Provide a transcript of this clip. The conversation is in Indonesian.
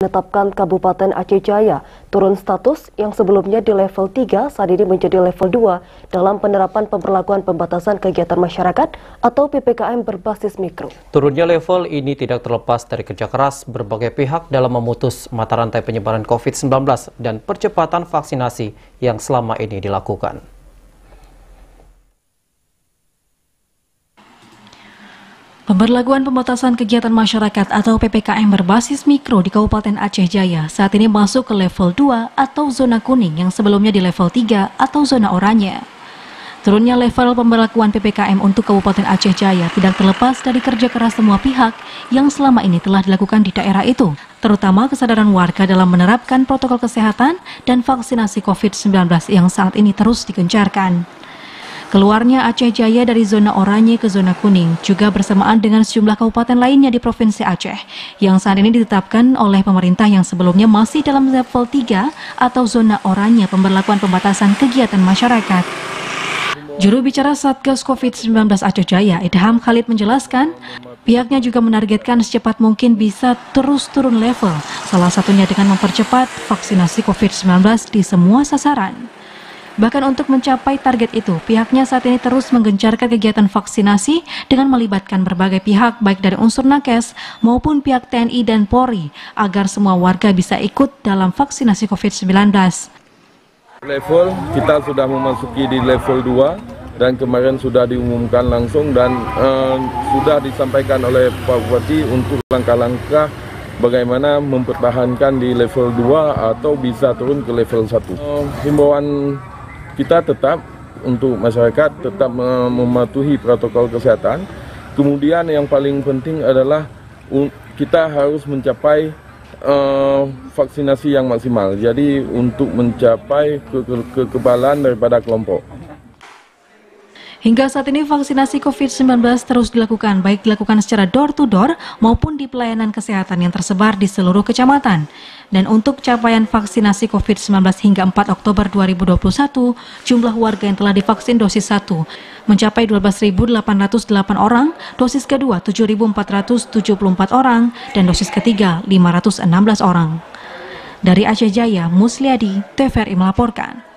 Menetapkan Kabupaten Aceh Jaya turun status yang sebelumnya di level 3 saat ini menjadi level 2 dalam penerapan pemberlakuan pembatasan kegiatan masyarakat atau PPKM berbasis mikro. Turunnya level ini tidak terlepas dari kerja keras berbagai pihak dalam memutus mata rantai penyebaran COVID-19 dan percepatan vaksinasi yang selama ini dilakukan. Pemberlakuan pembatasan kegiatan masyarakat atau PPKM berbasis mikro di Kabupaten Aceh Jaya saat ini masuk ke level 2 atau zona kuning yang sebelumnya di level 3 atau zona oranye. Turunnya level pemberlakuan PPKM untuk Kabupaten Aceh Jaya tidak terlepas dari kerja keras semua pihak yang selama ini telah dilakukan di daerah itu, terutama kesadaran warga dalam menerapkan protokol kesehatan dan vaksinasi COVID-19 yang saat ini terus digencarkan. Keluarnya Aceh Jaya dari zona oranye ke zona kuning juga bersamaan dengan sejumlah kabupaten lainnya di Provinsi Aceh yang saat ini ditetapkan oleh pemerintah yang sebelumnya masih dalam level 3 atau zona oranye pemberlakuan pembatasan kegiatan masyarakat. Juru bicara Satgas COVID-19 Aceh Jaya, Idham Khalid menjelaskan, pihaknya juga menargetkan secepat mungkin bisa terus turun level, salah satunya dengan mempercepat vaksinasi COVID-19 di semua sasaran. Bahkan untuk mencapai target itu, pihaknya saat ini terus menggencarkan kegiatan vaksinasi dengan melibatkan berbagai pihak baik dari unsur nakes maupun pihak TNI dan Polri agar semua warga bisa ikut dalam vaksinasi COVID-19. Level kita sudah memasuki di level 2 dan kemarin sudah diumumkan langsung dan sudah disampaikan oleh Pak Bupati untuk langkah-langkah bagaimana mempertahankan di level 2 atau bisa turun ke level 1. Himbauan kita tetap untuk masyarakat tetap mematuhi protokol kesehatan. Kemudian yang paling penting adalah kita harus mencapai vaksinasi yang maksimal. Jadi untuk mencapai kekebalan daripada kelompok. Hingga saat ini vaksinasi COVID-19 terus dilakukan, baik dilakukan secara door-to-door maupun di pelayanan kesehatan yang tersebar di seluruh kecamatan. Dan untuk capaian vaksinasi COVID-19 hingga 4 Oktober 2021, jumlah warga yang telah divaksin dosis 1 mencapai 12.808 orang, dosis kedua 7.474 orang, dan dosis ketiga 516 orang. Dari Aceh Jaya, Musliadi, TVRI melaporkan.